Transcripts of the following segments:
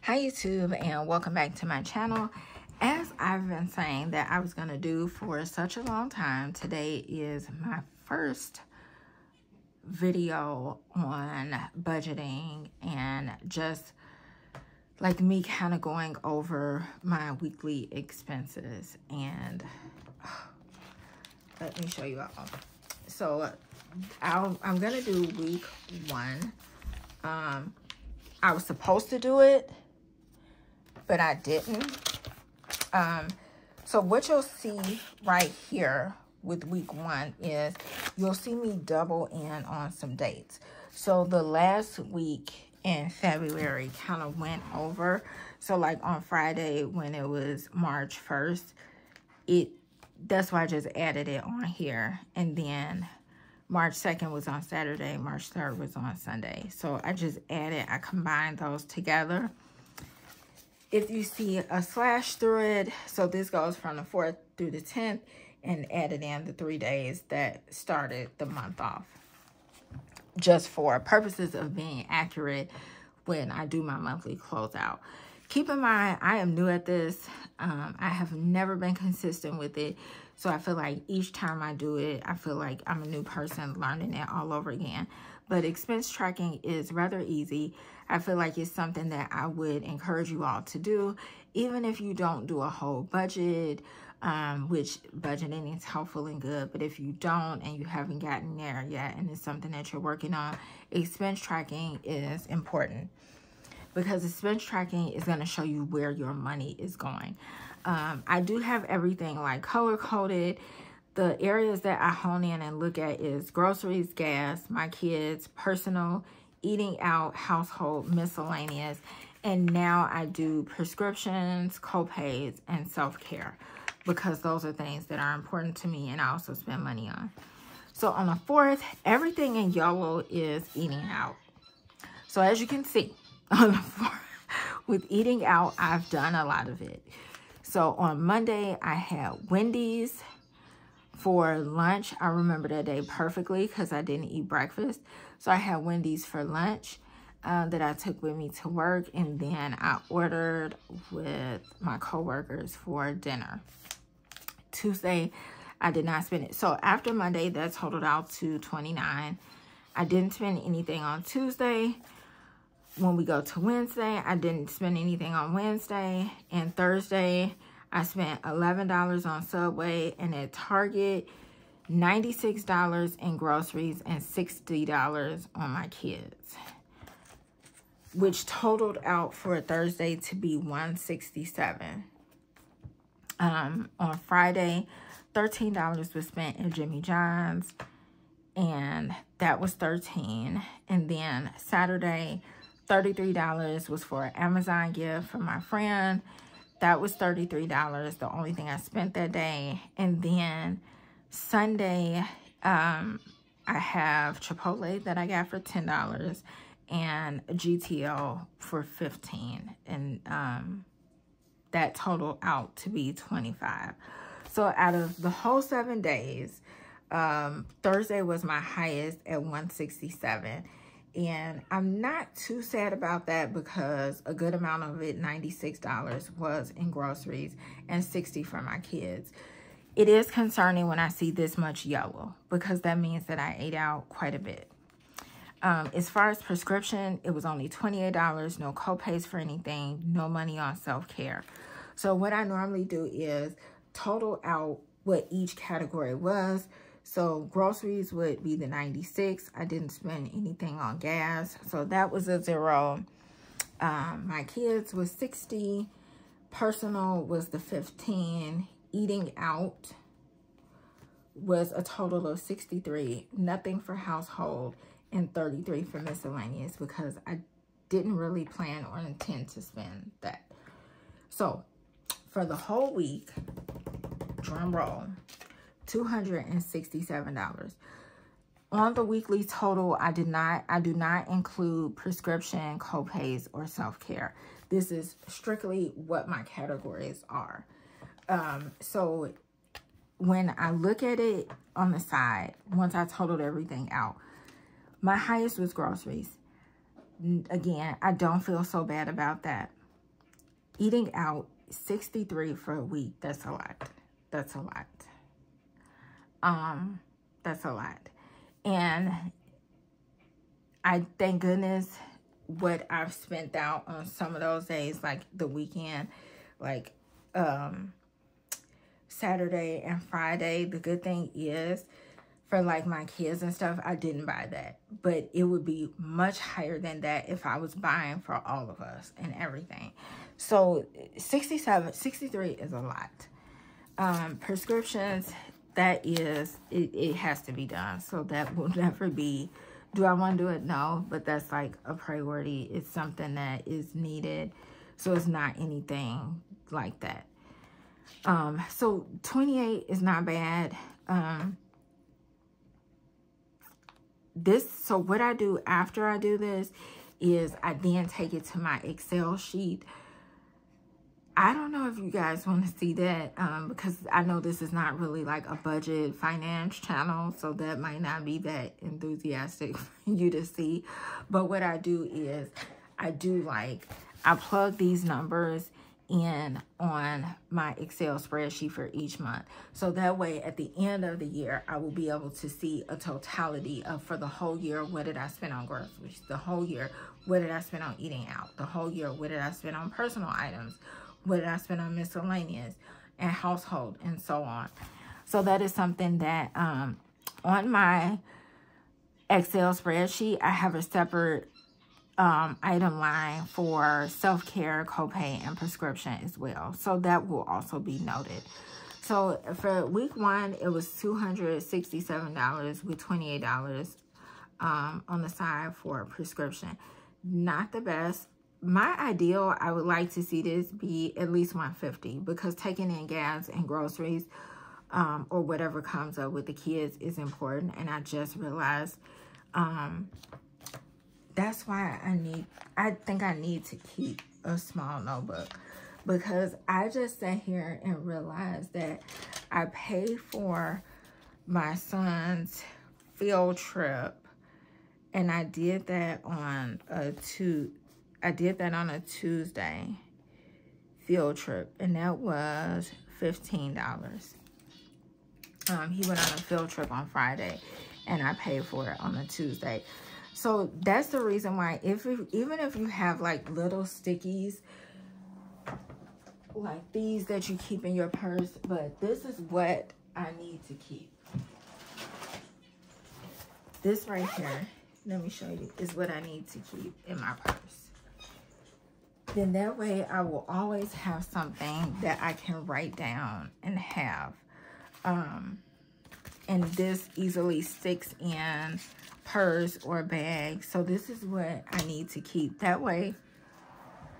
Hi YouTube, and welcome back to my channel. As I've been saying that I was going to do for such a long time, today is my first video on budgeting and just like me kind of going over my weekly expenses. And let me show you all. So I'm going to do week one. I was supposed to do it, but I didn't. So what you'll see right here with week one is you'll see me double in on some dates. So the last week in February kind of went over. So like on Friday when it was March 1st, that's why I just added it on here. And then March 2nd was on Saturday, March 3rd was on Sunday. So I just I combined those together. If you see a slash through it, so this goes from the 4th through the 10th, and added in the 3 days that started the month off. Just for purposes of being accurate when I do my monthly closeout. Keep in mind, I am new at this. I have never been consistent with it. So I feel like each time I do it, I feel like I'm a new person learning it all over again. But expense tracking is rather easy. I feel like it's something that I would encourage you all to do, even if you don't do a whole budget, which budgeting is helpful and good. But if you don't and you haven't gotten there yet and it's something that you're working on, expense tracking is important. Because expense tracking is going to show you where your money is going. I do have everything like color-coded. The areas that I hone in and look at is groceries, gas, my kids, personal, eating out, household, miscellaneous. And now I do prescriptions, co-pays, and self-care. Because those are things that are important to me and I also spend money on. So on the 4th, everything in yellow is eating out. So as you can see, on the 4th, with eating out, I've done a lot of it. So on Monday, I had Wendy's for lunch. I remember that day perfectly because I didn't eat breakfast. So I had Wendy's for lunch that I took with me to work. And then I ordered with my coworkers for dinner. Tuesday, I did not spend it. So after Monday, that totaled out to $29. I didn't spend anything on Tuesday. When we go to Wednesday, I didn't spend anything on Wednesday. And Thursday, I spent $11 on Subway, and at Target, $96 in groceries and $60 on my kids, which totaled out for Thursday to be $167. On Friday, $13 was spent in Jimmy John's, and that was $13. And then Saturday, $33 was for an Amazon gift from my friend. That was $33, the only thing I spent that day. And then Sunday, I have Chipotle that I got for $10 and GTO for $15. And that totaled out to be $25. So out of the whole 7 days, Thursday was my highest at $167. And I'm not too sad about that because a good amount of it, $96, was in groceries and $60 for my kids. It is concerning when I see this much yellow because that means that I ate out quite a bit. As far as prescription, it was only $28, no co-pays for anything, no money on self-care. So what I normally do is total out what each category was. So groceries would be the $96. I didn't spend anything on gas. So that was a 0. My kids was $60. Personal was the $15. Eating out was a total of $63. Nothing for household and $33 for miscellaneous because I didn't really plan or intend to spend that. So for the whole week, drum roll, $267. On the weekly total, I do not include prescription, co-pays, or self-care. This is strictly what my categories are. So when I look at it on the side, once I totaled everything out, my highest was groceries. Again, I don't feel so bad about that. eating out, 63 for a week. That's a lot. That's a lot. That's a lot. And I thank goodness what I've spent out on some of those days, like the weekend, like Saturday and Friday. The good thing is, for like my kids and stuff, I didn't buy that, but it would be much higher than that if I was buying for all of us and everything. So 63 is a lot. Prescriptions, that is, it has to be done. So that will never be, do I want to do it? No, but that's like a priority. It's something that is needed. So it's not anything like that. So 28 is not bad. So what I do after I do this is I then take it to my Excel sheet. I don't know if you guys want to see that, because I know this is not really like a budget finance channel, so that might not be that enthusiastic for you to see. But what I do is I plug these numbers in on my Excel spreadsheet for each month. So that way at the end of the year, I will be able to see a totality of, for the whole year, what did I spend on groceries? The whole year, what did I spend on eating out? The whole year, what did I spend on personal items? What did I spend on miscellaneous and household and so on? So that is something that on my Excel spreadsheet, I have a separate item line for self-care, copay, and prescription as well. So that will also be noted. So for week 1, it was $267 with $28 on the side for a prescription. Not the best. My ideal, I would like to see this be at least $150, because taking in gas and groceries or whatever comes up with the kids is important. And I just realized that's why I think I need to keep a small notebook, because I just sat here and realized that I paid for my son's field trip, and I did that on a Tuesday field trip, and that was $15. He went on a field trip on Friday, and I paid for it on a Tuesday. So that's the reason why, even if you have like little stickies like these that you keep in your purse, but this is what I need to keep. This right here, let me show you, is what I need to keep in my purse. Then that way I will always have something that I can write down and have. And this easily sticks in purse or bag. So this is what I need to keep. That way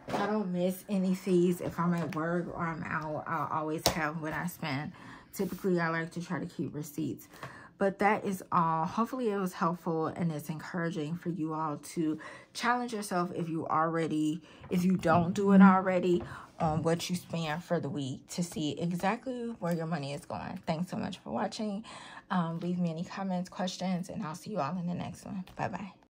I don't miss any fees. If I'm at work or I'm out, I'll always have what I spend. Typically, I like to try to keep receipts. But that is all. Hopefully it was helpful and it's encouraging for you all to challenge yourself if you don't do it already, on what you spend for the week, to see exactly where your money is going. Thanks so much for watching. Leave me any comments, questions, and I'll see you all in the next one. Bye-bye.